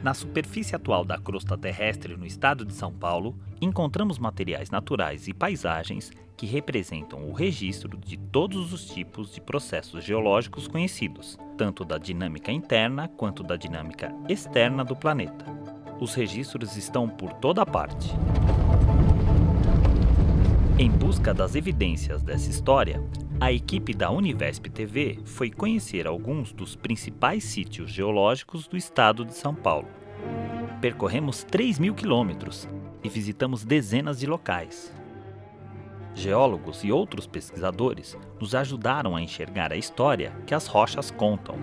Na superfície atual da crosta terrestre no estado de São Paulo, encontramos materiais naturais e paisagens que representam o registro de todos os tipos de processos geológicos conhecidos, tanto da dinâmica interna quanto da dinâmica externa do planeta. Os registros estão por toda parte. Em busca das evidências dessa história, a equipe da Univesp TV foi conhecer alguns dos principais sítios geológicos do estado de São Paulo. Percorremos 3.000 quilômetros e visitamos dezenas de locais. Geólogos e outros pesquisadores nos ajudaram a enxergar a história que as rochas contam.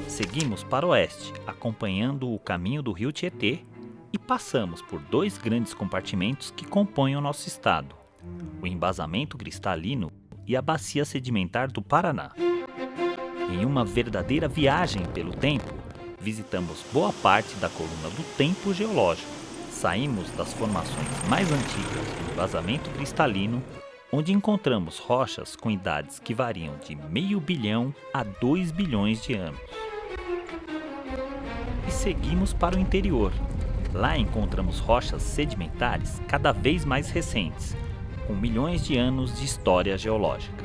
Seguimos para o oeste, acompanhando o caminho do rio Tietê e passamos por dois grandes compartimentos que compõem o nosso estado: o embasamento cristalino e a bacia sedimentar do Paraná. Em uma verdadeira viagem pelo tempo, visitamos boa parte da coluna do tempo geológico. Saímos das formações mais antigas do embasamento cristalino, onde encontramos rochas com idades que variam de 500 milhões a 2 bilhões de anos. E seguimos para o interior. Lá encontramos rochas sedimentares cada vez mais recentes, com milhões de anos de história geológica.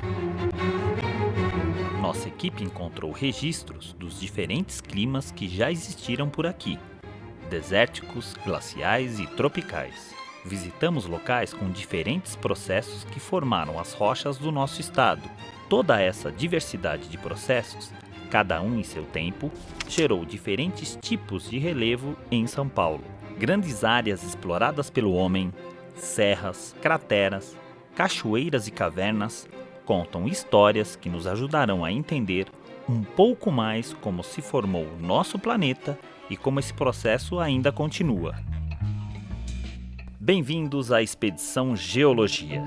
Nossa equipe encontrou registros dos diferentes climas que já existiram por aqui: desérticos, glaciais e tropicais. Visitamos locais com diferentes processos que formaram as rochas do nosso estado. Toda essa diversidade de processos, cada um em seu tempo, gerou diferentes tipos de relevo em São Paulo. Grandes áreas exploradas pelo homem, serras, crateras, cachoeiras e cavernas contam histórias que nos ajudarão a entender um pouco mais como se formou o nosso planeta e como esse processo ainda continua. Bem-vindos à Expedição Geologia.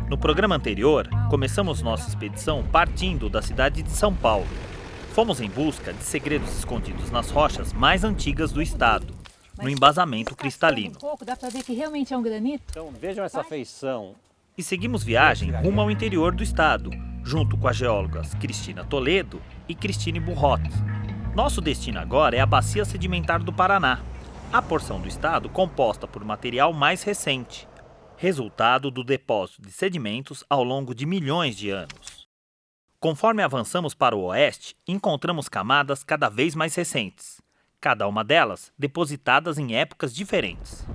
No programa anterior, começamos nossa expedição partindo da cidade de São Paulo. Fomos em busca de segredos escondidos nas rochas mais antigas do estado, no embasamento cristalino. Dá para ver que realmente é um granito? Então vejam essa feição. E seguimos viagem rumo ao interior do estado, junto com as geólogas Cristina Toledo e Cristine Burrot. Nosso destino agora é a bacia sedimentar do Paraná, a porção do estado composta por material mais recente, resultado do depósito de sedimentos ao longo de milhões de anos. Conforme avançamos para o oeste, encontramos camadas cada vez mais recentes, cada uma delas depositadas em épocas diferentes.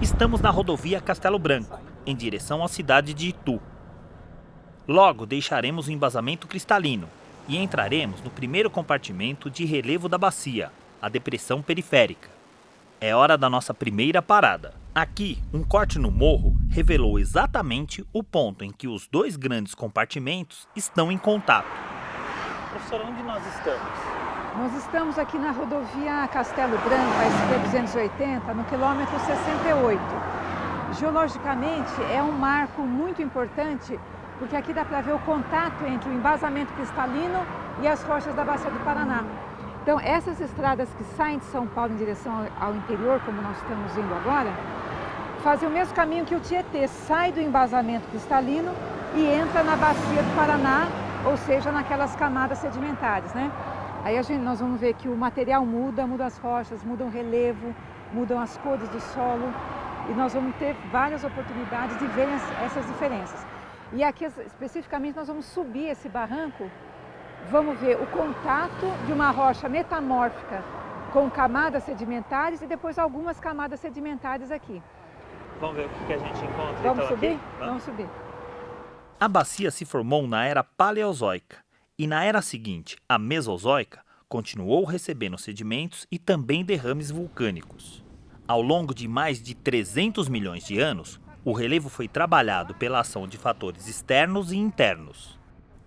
Estamos na rodovia Castelo Branco, em direção à cidade de Itu. Logo deixaremos o embasamento cristalino e entraremos no primeiro compartimento de relevo da bacia, a depressão periférica. É hora da nossa primeira parada. Aqui, um corte no morro revelou exatamente o ponto em que os dois grandes compartimentos estão em contato. Professora, onde nós estamos? Nós estamos aqui na rodovia Castelo Branco, a SP-280, no quilômetro 68. Geologicamente, é um marco muito importante, porque aqui dá para ver o contato entre o embasamento cristalino e as rochas da Bacia do Paraná. Então, essas estradas que saem de São Paulo em direção ao interior, como nós estamos indo agora, fazem o mesmo caminho que o Tietê, sai do embasamento cristalino e entra na Bacia do Paraná, ou seja, naquelas camadas sedimentares, né? Aí nós vamos ver que o material muda as rochas, muda o relevo, mudam as cores do solo, e nós vamos ter várias oportunidades de ver essas diferenças. E aqui, especificamente, nós vamos subir esse barranco, vamos ver o contato de uma rocha metamórfica com camadas sedimentares e depois algumas camadas sedimentares aqui. Vamos ver o que a gente encontra. Vamos então, subir? Aqui? Vamos subir. A bacia se formou na era Paleozoica e na era seguinte, a Mesozoica, continuou recebendo sedimentos e também derrames vulcânicos. Ao longo de mais de 300 milhões de anos, o relevo foi trabalhado pela ação de fatores externos e internos.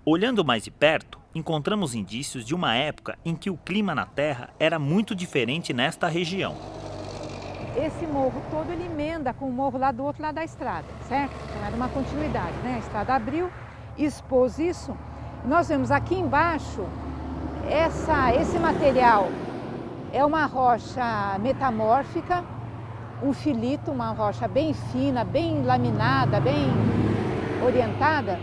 Olhando mais de perto, encontramos indícios de uma época em que o clima na Terra era muito diferente nesta região. Esse morro todo ele emenda com o morro lá do outro lado da estrada, certo? Então era uma continuidade, né? A estrada abriu, expôs isso. Nós vemos aqui embaixo, esse material é uma rocha metamórfica, um filito, uma rocha bem fina, bem laminada, bem orientada,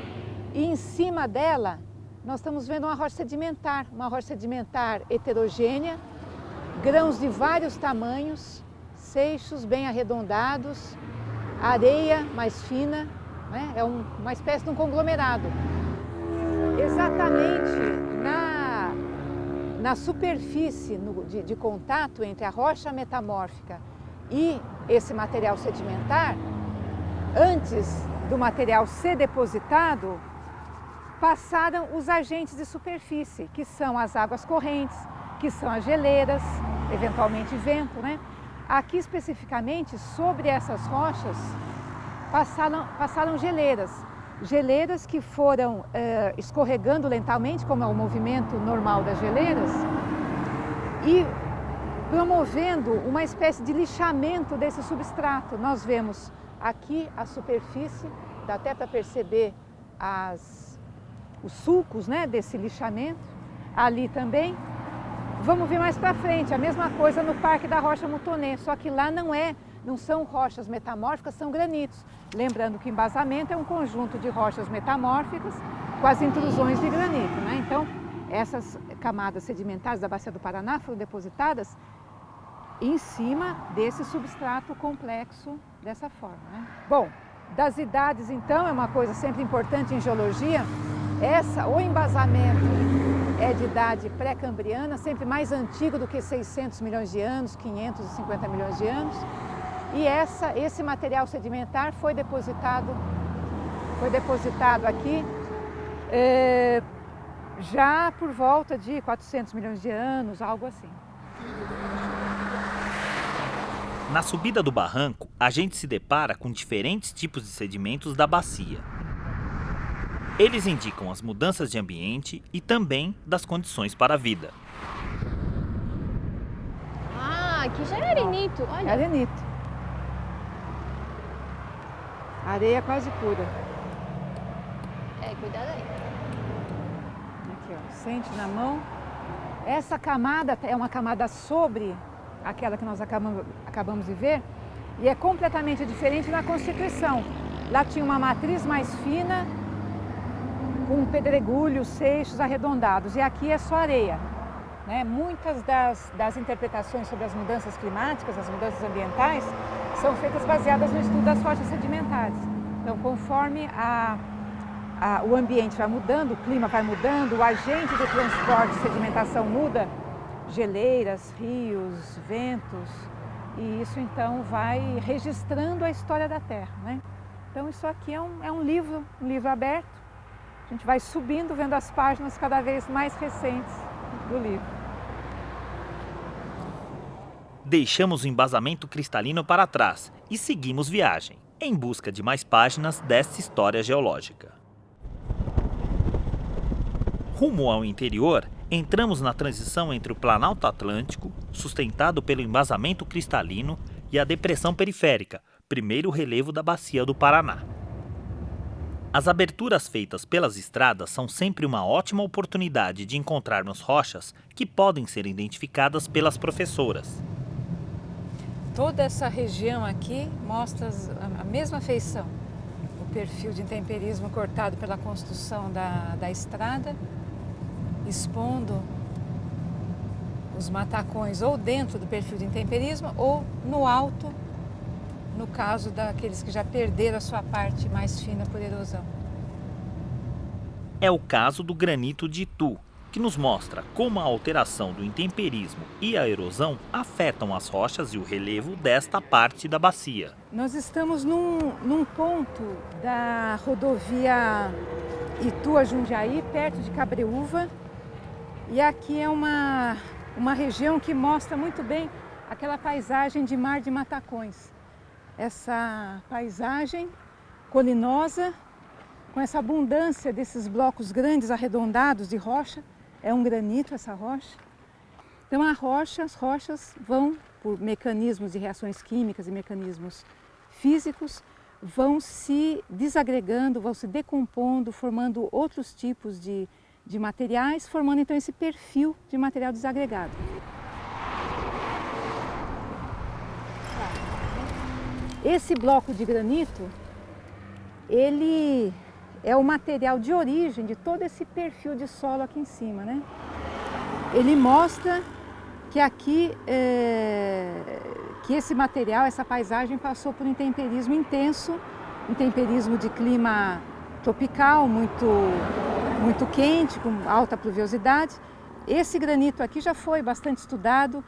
E em cima dela, nós estamos vendo uma rocha sedimentar heterogênea, grãos de vários tamanhos, seixos bem arredondados, areia mais fina, né? É uma espécie de um conglomerado. Exatamente na superfície de contato entre a rocha metamórfica e esse material sedimentar, antes do material ser depositado, passaram os agentes de superfície, que são as águas correntes, que são as geleiras, eventualmente vento, né? Aqui especificamente, sobre essas rochas, passaram geleiras. Geleiras que foram escorregando lentamente, como é o movimento normal das geleiras, e promovendo uma espécie de lixamento desse substrato. Nós vemos aqui a superfície, dá até para perceber os sulcos, né, desse lixamento, ali também. Vamos ver mais para frente, a mesma coisa no Parque da Rocha Mutonê, só que lá não são rochas metamórficas, são granitos. Lembrando que embasamento é um conjunto de rochas metamórficas com as intrusões de granito, né? Então, essas camadas sedimentares da Bacia do Paraná foram depositadas em cima desse substrato complexo dessa forma, né? Bom, das idades então, é uma coisa sempre importante em geologia, o embasamento é de idade pré-cambriana, sempre mais antigo do que 600 milhões de anos, 550 milhões de anos. E esse material sedimentar foi depositado aqui já por volta de 400 milhões de anos, algo assim. Na subida do barranco, a gente se depara com diferentes tipos de sedimentos da bacia. Eles indicam as mudanças de ambiente e também das condições para a vida. Ah, aqui já é arenito, olha. É arenito. Areia quase pura. Cuidado aí. Aqui, ó, sente na mão. Essa camada é uma camada sobre aquela que nós acabamos de ver e é completamente diferente na constituição. Lá tinha uma matriz mais fina, com pedregulhos, seixos arredondados, e aqui é só areia, né? Muitas das interpretações sobre as mudanças climáticas, as mudanças ambientais, são feitas baseadas no estudo das rochas sedimentares. Então, conforme o ambiente vai mudando, o clima vai mudando, o agente de transporte e sedimentação muda, geleiras, rios, ventos, e isso então vai registrando a história da Terra, né? Então, isso aqui é um livro aberto. A gente vai subindo, vendo as páginas cada vez mais recentes do livro. Deixamos o embasamento cristalino para trás e seguimos viagem, em busca de mais páginas desta história geológica. Rumo ao interior, entramos na transição entre o Planalto Atlântico, sustentado pelo embasamento cristalino, e a Depressão Periférica, primeiro relevo da Bacia do Paraná. As aberturas feitas pelas estradas são sempre uma ótima oportunidade de encontrarmos rochas que podem ser identificadas pelas professoras. Toda essa região aqui mostra a mesma feição. O perfil de intemperismo cortado pela construção da estrada, expondo os matacões ou dentro do perfil de intemperismo ou no alto, no caso daqueles que já perderam a sua parte mais fina por erosão. É o caso do granito de Itu, que nos mostra como a alteração do intemperismo e a erosão afetam as rochas e o relevo desta parte da bacia. Nós estamos num ponto da rodovia Itu a Jundiaí, perto de Cabreúva, e aqui é uma região que mostra muito bem aquela paisagem de mar de matacões. Essa paisagem colinosa, com essa abundância desses blocos grandes arredondados de rocha, é um granito essa rocha. Então as rochas vão, por mecanismos de reações químicas e mecanismos físicos, vão se desagregando, vão se decompondo, formando outros tipos de materiais, formando então esse perfil de material desagregado. Esse bloco de granito, ele é o material de origem de todo esse perfil de solo aqui em cima, né? Ele mostra que aqui, que esse material, essa paisagem passou por um intemperismo intenso, intemperismo de clima tropical, muito quente, com alta pluviosidade. Esse granito aqui já foi bastante estudado,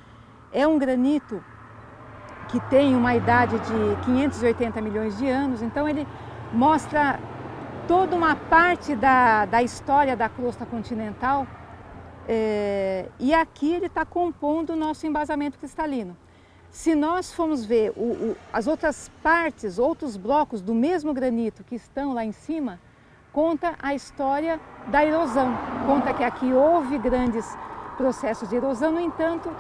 é um granito que tem uma idade de 580 milhões de anos, então ele mostra toda uma parte da história da crosta continental, e aqui ele está compondo o nosso embasamento cristalino. Se nós formos ver as outras partes, outros blocos do mesmo granito que estão lá em cima, conta a história da erosão, conta que aqui houve grandes processos de erosão, no entanto,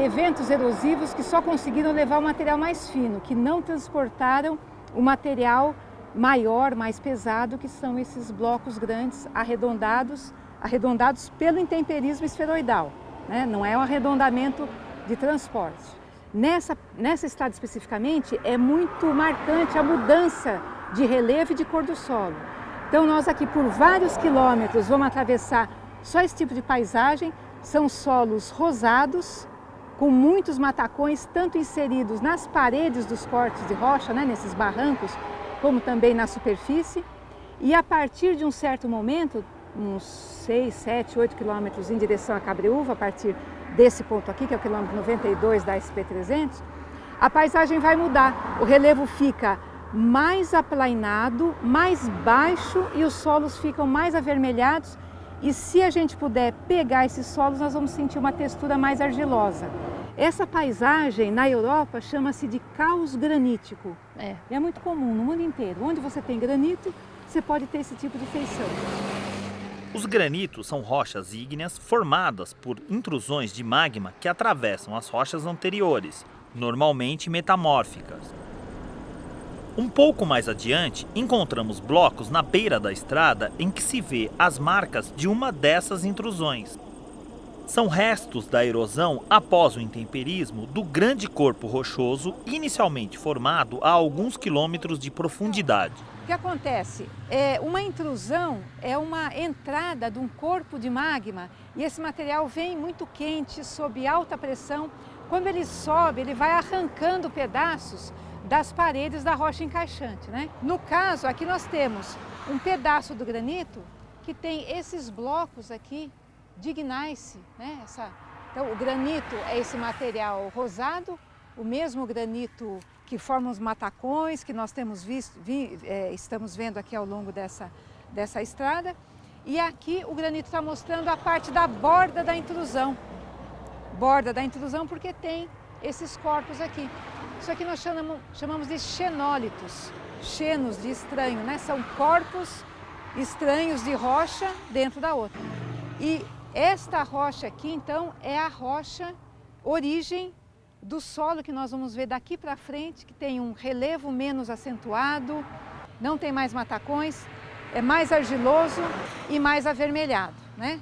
eventos erosivos que só conseguiram levar o material mais fino, que não transportaram o material maior, mais pesado, que são esses blocos grandes, arredondados pelo intemperismo esferoidal, né? Não é um arredondamento de transporte. Nessa estrada especificamente, é muito marcante a mudança de relevo e de cor do solo. Então nós aqui por vários quilômetros vamos atravessar só esse tipo de paisagem, são solos rosados, com muitos matacões, tanto inseridos nas paredes dos cortes de rocha, né, nesses barrancos, como também na superfície. E a partir de um certo momento, uns 6, 7, 8 quilômetros em direção a Cabreúva, a partir desse ponto aqui, que é o quilômetro 92 da SP300, a paisagem vai mudar. O relevo fica mais aplainado, mais baixo e os solos ficam mais avermelhados. E se a gente puder pegar esses solos, nós vamos sentir uma textura mais argilosa. Essa paisagem na Europa chama-se de caos granítico. É muito comum no mundo inteiro. Onde você tem granito, você pode ter esse tipo de feição. Os granitos são rochas ígneas formadas por intrusões de magma que atravessam as rochas anteriores, normalmente metamórficas. Um pouco mais adiante, encontramos blocos na beira da estrada em que se vê as marcas de uma dessas intrusões. São restos da erosão após o intemperismo do grande corpo rochoso inicialmente formado a alguns quilômetros de profundidade. O que acontece? Uma intrusão é uma entrada de um corpo de magma e esse material vem muito quente, sob alta pressão. Quando ele sobe, ele vai arrancando pedaços das paredes da rocha encaixante, né? No caso, aqui nós temos um pedaço do granito que tem esses blocos aqui de gneiss, né? Então, o granito é esse material rosado, o mesmo granito que forma os matacões que nós temos estamos vendo aqui ao longo dessa estrada. E aqui o granito está mostrando a parte da borda da intrusão. Borda da intrusão porque tem esses corpos aqui. Isso aqui nós chamamos de xenólitos, xenos de estranho, né? São corpos estranhos de rocha dentro da outra. E esta rocha aqui, então, é a rocha origem do solo que nós vamos ver daqui para frente, que tem um relevo menos acentuado, não tem mais matacões, é mais argiloso e mais avermelhado, né?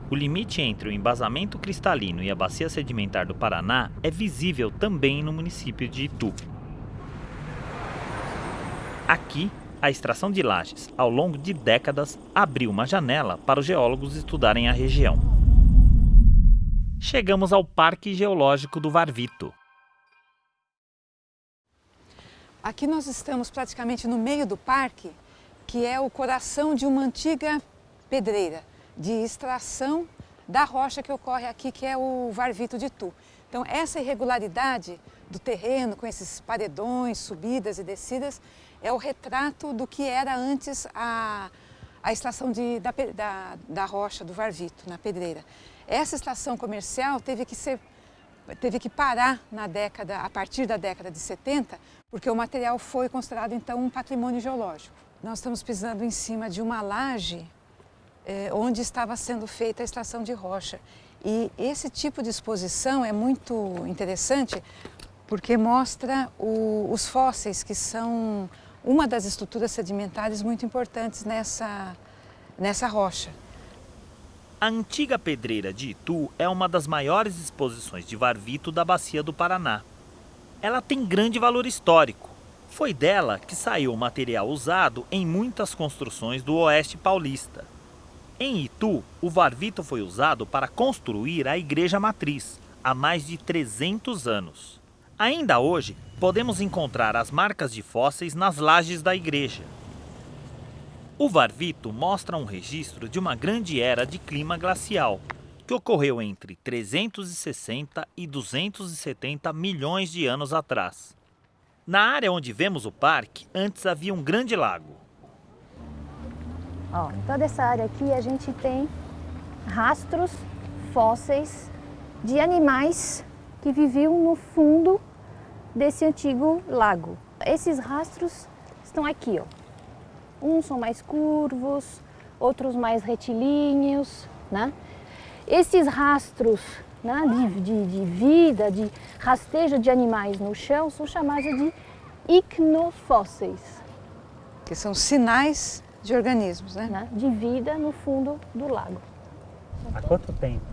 O limite entre o embasamento cristalino e a bacia sedimentar do Paraná é visível também no município de Itu. Aqui, a extração de lajes, ao longo de décadas, abriu uma janela para os geólogos estudarem a região. Chegamos ao Parque Geológico do Varvito. Aqui nós estamos praticamente no meio do parque, que é o coração de uma antiga pedreira de extração da rocha que ocorre aqui, que é o Varvito de Itu. Então, essa irregularidade do terreno, com esses paredões, subidas e descidas, é o retrato do que era antes a extração da rocha do Varvito, na pedreira. Essa estação comercial teve que parar a partir da década de 70, porque o material foi considerado, então, um patrimônio geológico. Nós estamos pisando em cima de uma laje onde estava sendo feita a extração de rocha. E esse tipo de exposição é muito interessante porque mostra os fósseis, que são uma das estruturas sedimentares muito importantes nessa rocha. A antiga pedreira de Itu é uma das maiores exposições de Varvito da Bacia do Paraná. Ela tem grande valor histórico. Foi dela que saiu o material usado em muitas construções do Oeste Paulista. Em Itu, o varvito foi usado para construir a Igreja Matriz, há mais de 300 anos. Ainda hoje, podemos encontrar as marcas de fósseis nas lajes da igreja. O varvito mostra um registro de uma grande era de clima glacial, que ocorreu entre 360 e 270 milhões de anos atrás. Na área onde vemos o parque, antes havia um grande lago. Ó, toda essa área aqui a gente tem rastros fósseis de animais que viviam no fundo desse antigo lago. Esses rastros estão aqui, ó. Uns são mais curvos, outros mais retilíneos, né? Esses rastros, né, de vida, de rastejo de animais no chão, são chamados de icnofósseis. Que são sinais de organismos, Né? De vida no fundo do lago. Há quanto tempo,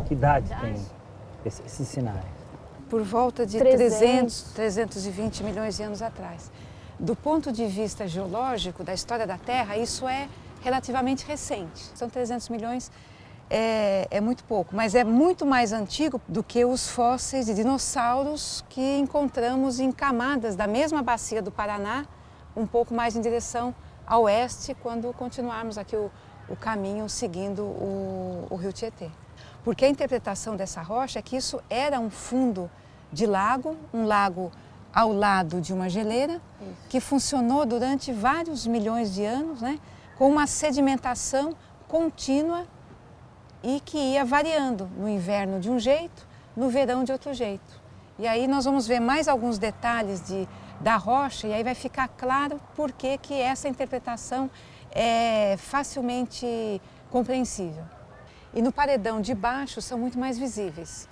que idade tem esses sinais? Por volta de 320 milhões de anos atrás. Do ponto de vista geológico, da história da Terra, isso é relativamente recente. São 300 milhões, é muito pouco, mas é muito mais antigo do que os fósseis de dinossauros que encontramos em camadas da mesma bacia do Paraná, um pouco mais em direção a oeste, quando continuarmos aqui o caminho seguindo o rio Tietê. Porque a interpretação dessa rocha é que isso era um fundo de lago, um lago ao lado de uma geleira, que funcionou durante vários milhões de anos, né, com uma sedimentação contínua e que ia variando no inverno de um jeito, no verão de outro jeito. E aí nós vamos ver mais alguns detalhes da rocha e aí vai ficar claro por que essa interpretação é facilmente compreensível. E no paredão de baixo são muito mais visíveis.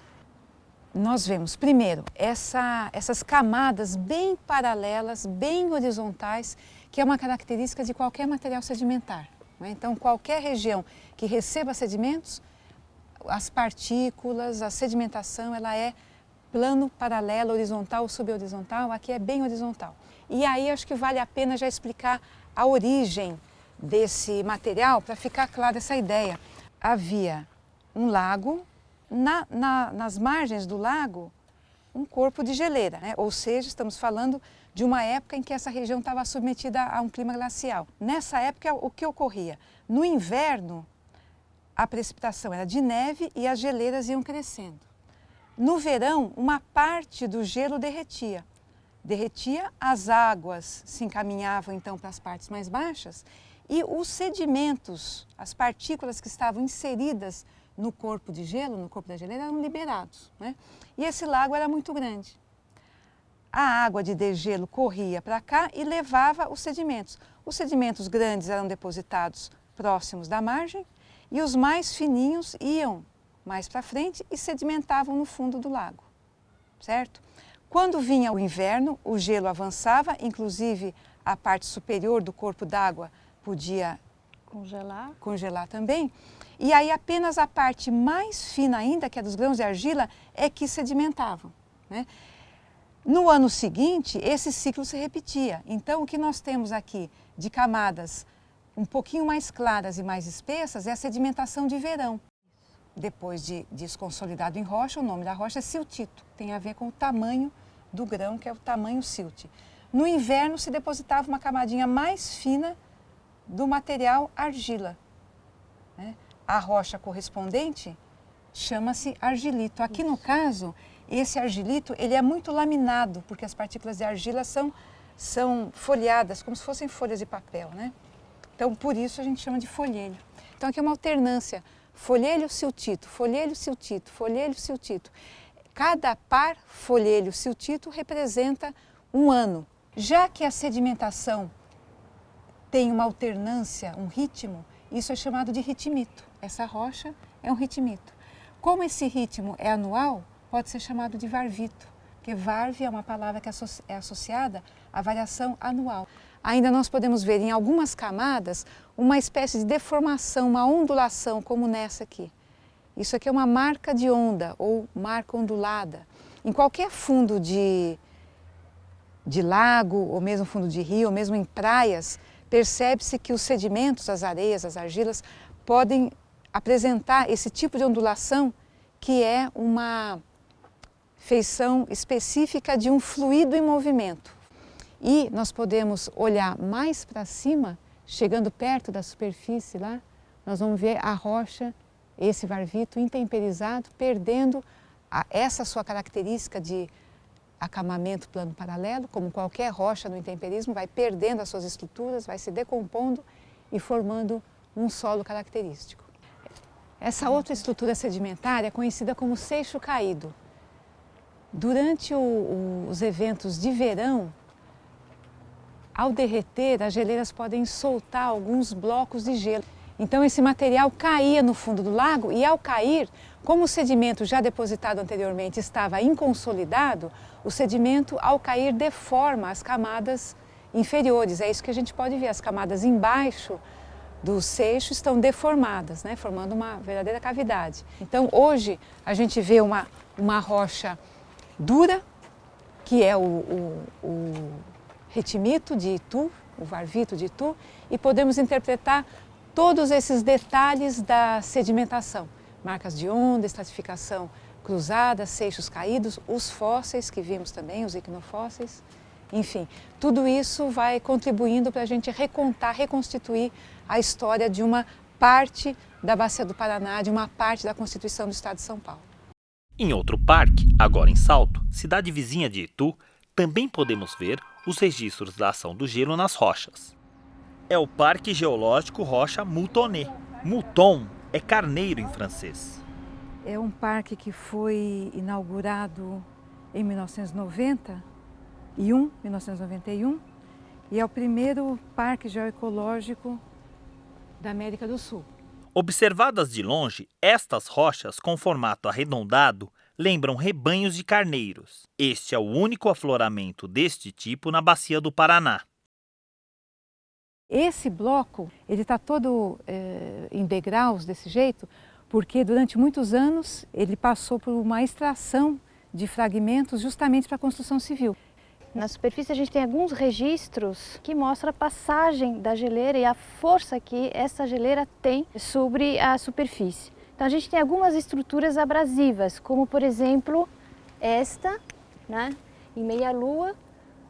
Nós vemos, primeiro, essas camadas bem paralelas, bem horizontais, que é uma característica de qualquer material sedimentar. Né? Então, qualquer região que receba sedimentos, as partículas, a sedimentação, ela é plano, paralelo, horizontal, subhorizontal, aqui é bem horizontal. E aí acho que vale a pena já explicar a origem desse material para ficar clara essa ideia. Havia um lago, nas margens do lago, um corpo de geleira, né? Ou seja, estamos falando de uma época em que essa região estava submetida a um clima glacial. Nessa época, o que ocorria? No inverno, a precipitação era de neve e as geleiras iam crescendo. No verão, uma parte do gelo derretia. Derretia, as águas se encaminhavam então para as partes mais baixas e os sedimentos, as partículas que estavam inseridas no corpo de gelo, no corpo da geleira, eram liberados. Né? E esse lago era muito grande. A água de degelo corria para cá e levava os sedimentos. Os sedimentos grandes eram depositados próximos da margem e os mais fininhos iam mais para frente e sedimentavam no fundo do lago, certo? Quando vinha o inverno, o gelo avançava, inclusive a parte superior do corpo d'água podia congelar também, e aí apenas a parte mais fina ainda, que é dos grãos de argila, é que sedimentavam. Né? No ano seguinte, esse ciclo se repetia. Então, o que nós temos aqui de camadas um pouquinho mais claras e mais espessas é a sedimentação de verão. Depois de consolidado em rocha, o nome da rocha é siltito, tem a ver com o tamanho do grão, que é o tamanho silt. No inverno se depositava uma camadinha mais fina do material argila. Né? A rocha correspondente chama-se argilito. Aqui no caso, esse argilito ele é muito laminado, porque as partículas de argila são folheadas, como se fossem folhas de papel. Né? Então, por isso a gente chama de folhelho. Então, aqui é uma alternância. Folhelho, siltito, folhelho, siltito, folhelho, siltito. Cada par folhelho, siltito representa um ano. Já que a sedimentação tem uma alternância, um ritmo, isso é chamado de ritmito. Essa rocha é um ritmito. Como esse ritmo é anual, pode ser chamado de varvito, porque varve é uma palavra que é associada à variação anual. Ainda nós podemos ver em algumas camadas uma espécie de deformação, uma ondulação, como nessa aqui. Isso aqui é uma marca de onda ou marca ondulada. Em qualquer fundo de de lago, ou mesmo fundo de rio, ou mesmo em praias, percebe-se que os sedimentos, as areias, as argilas, podem apresentar esse tipo de ondulação que é uma feição específica de um fluido em movimento. E nós podemos olhar mais para cima, chegando perto da superfície lá, nós vamos ver a rocha, esse varvito intemperizado, perdendo essa sua característica de acamamento plano paralelo, como qualquer rocha no intemperismo, vai perdendo as suas estruturas, vai se decompondo e formando um solo característico. Essa outra estrutura sedimentar é conhecida como seixo caído. Durante os eventos de verão, ao derreter, as geleiras podem soltar alguns blocos de gelo. Então esse material caía no fundo do lago e ao cair, como o sedimento já depositado anteriormente estava inconsolidado, o sedimento ao cair deforma as camadas inferiores. É isso que a gente pode ver, as camadas embaixo do seixo estão deformadas, né, formando uma verdadeira cavidade. Então hoje a gente vê uma rocha dura, que é o retimito de Itu, o varvito de Itu, e podemos interpretar todos esses detalhes da sedimentação. Marcas de onda, estratificação cruzada, seixos caídos, os fósseis que vimos também, os icnofósseis. Enfim, tudo isso vai contribuindo para a gente recontar, reconstituir a história de uma parte da Bacia do Paraná, de uma parte da Constituição do Estado de São Paulo. Em outro parque, agora em Salto, cidade vizinha de Itu, também podemos ver os registros da ação do gelo nas rochas. É o Parque Geológico Rocha Moutonnet. Mouton é carneiro em francês. É um parque que foi inaugurado em 1991, e é o primeiro parque geoecológico da América do Sul. Observadas de longe, estas rochas com formato arredondado lembram rebanhos de carneiros. Este é o único afloramento deste tipo na Bacia do Paraná. Esse bloco, ele está todo em degraus desse jeito, porque durante muitos anos ele passou por uma extração de fragmentos justamente para a construção civil. Na superfície a gente tem alguns registros que mostram a passagem da geleira e a força que essa geleira tem sobre a superfície. Então a gente tem algumas estruturas abrasivas, como por exemplo esta, né, em meia-lua,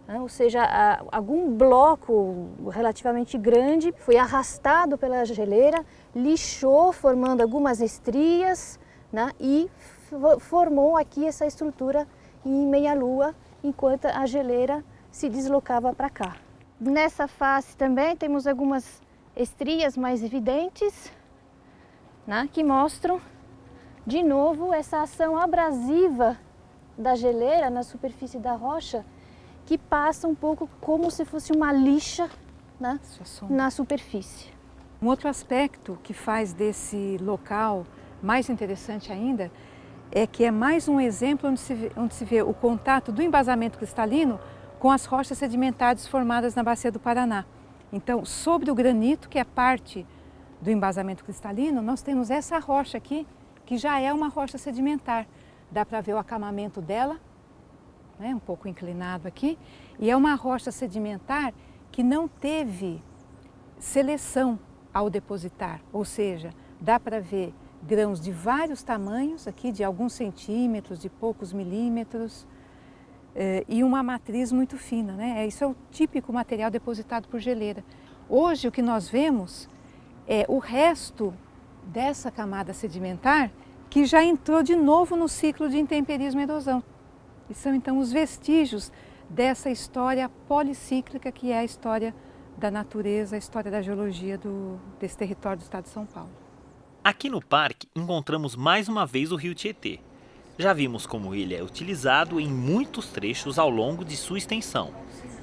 né, ou seja, algum bloco relativamente grande foi arrastado pela geleira, lixou, formando algumas estrias, né, e formou aqui essa estrutura em meia-lua, enquanto a geleira se deslocava para cá. Nessa face também temos algumas estrias mais evidentes, né, que mostram de novo essa ação abrasiva da geleira na superfície da rocha, que passa um pouco como se fosse uma lixa, né, na superfície. Um outro aspecto que faz desse local mais interessante ainda é que é mais um exemplo onde se vê o contato do embasamento cristalino com as rochas sedimentares formadas na Bacia do Paraná. Então, sobre o granito, que é parte do embasamento cristalino, nós temos essa rocha aqui, que já é uma rocha sedimentar. Dá para ver o acamamento dela, né, um pouco inclinado aqui, e é uma rocha sedimentar que não teve seleção ao depositar, ou seja, dá para ver grãos de vários tamanhos, aqui de alguns centímetros, de poucos milímetros, e uma matriz muito fina, né? Isso é o típico material depositado por geleira. Hoje o que nós vemos é o resto dessa camada sedimentar que já entrou de novo no ciclo de intemperismo e erosão. E são então os vestígios dessa história policíclica que é a história da natureza, a história da geologia desse território do estado de São Paulo. Aqui no parque encontramos mais uma vez o rio Tietê. Já vimos como ele é utilizado em muitos trechos ao longo de sua extensão,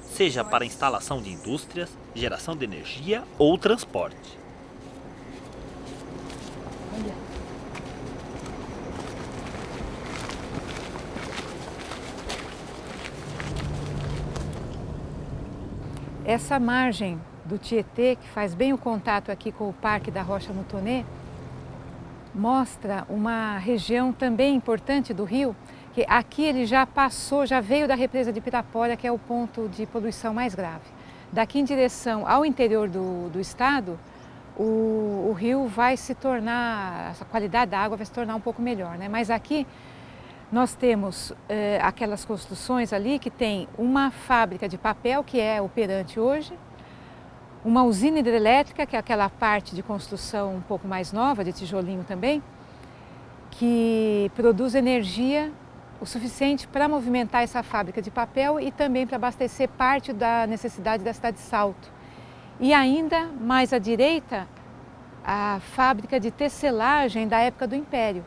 seja para instalação de indústrias, geração de energia ou transporte. Essa margem do Tietê, que faz bem o contato aqui com o Parque da Rocha Moutonnet, mostra uma região também importante do rio, que aqui ele já passou, já veio da represa de Pirapora, que é o ponto de poluição mais grave. Daqui em direção ao interior do estado, o rio vai se tornar, a qualidade da água vai se tornar um pouco melhor, né? Mas aqui nós temos aquelas construções ali que tem uma fábrica de papel, que é operante hoje, uma usina hidrelétrica, que é aquela parte de construção um pouco mais nova, de tijolinho também, que produz energia o suficiente para movimentar essa fábrica de papel e também para abastecer parte da necessidade da cidade de Salto. E ainda mais à direita, a fábrica de tecelagem da época do Império.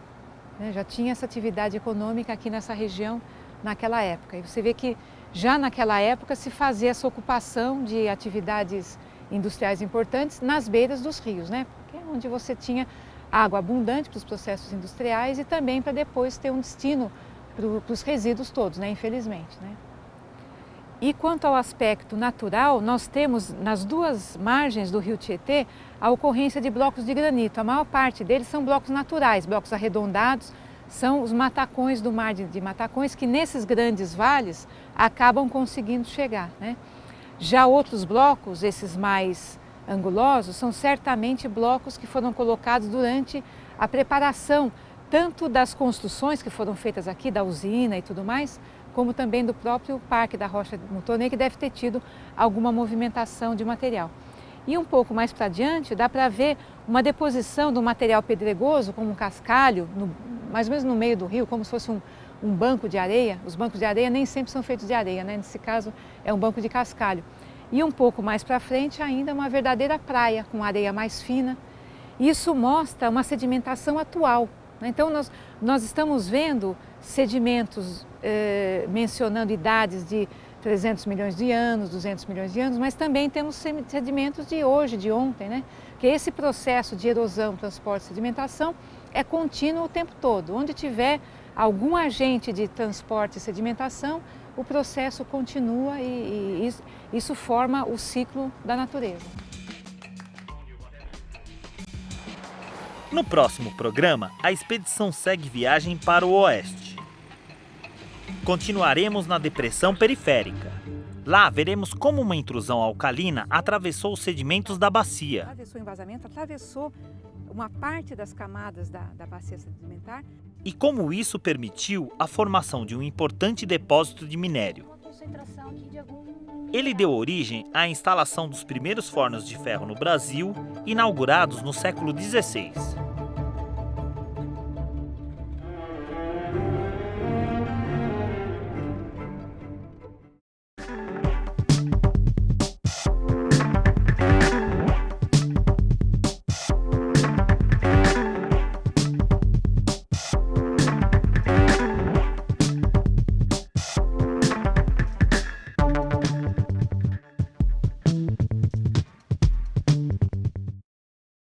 Já tinha essa atividade econômica aqui nessa região naquela época. E você vê que já naquela época se fazia essa ocupação de atividades industriais importantes nas beiras dos rios, né? Porque é onde você tinha água abundante para os processos industriais e também para depois ter um destino para os resíduos todos, né? Infelizmente, né? E quanto ao aspecto natural, nós temos nas duas margens do rio Tietê a ocorrência de blocos de granito. A maior parte deles são blocos naturais, blocos arredondados, são os matacões do mar de Matacões que nesses grandes vales acabam conseguindo chegar, né? Já outros blocos, esses mais angulosos, são certamente blocos que foram colocados durante a preparação tanto das construções que foram feitas aqui, da usina e tudo mais, como também do próprio Parque da Rocha de Mutonei, que deve ter tido alguma movimentação de material. E um pouco mais para diante, dá para ver uma deposição do material pedregoso, como um cascalho, mais ou menos no meio do rio, como se fosse um banco de areia. Os bancos de areia nem sempre são feitos de areia, né? Nesse caso é um banco de cascalho. E um pouco mais para frente ainda uma verdadeira praia, com areia mais fina. Isso mostra uma sedimentação atual. Então nós estamos vendo sedimentos mencionando idades de 300 milhões de anos, 200 milhões de anos, mas também temos sedimentos de hoje, de ontem, né? Que esse processo de erosão, transporte e sedimentação é contínuo o tempo todo. Onde tiver algum agente de transporte e sedimentação, o processo continua e isso forma o ciclo da natureza. No próximo programa, a expedição segue viagem para o oeste. Continuaremos na depressão periférica. Lá veremos como uma intrusão alcalina atravessou os sedimentos da bacia. Atravessou o embasamento, atravessou uma parte das camadas da bacia sedimentar. E como isso permitiu a formação de um importante depósito de minério. Ele deu origem à instalação dos primeiros fornos de ferro no Brasil, inaugurados no século XVI.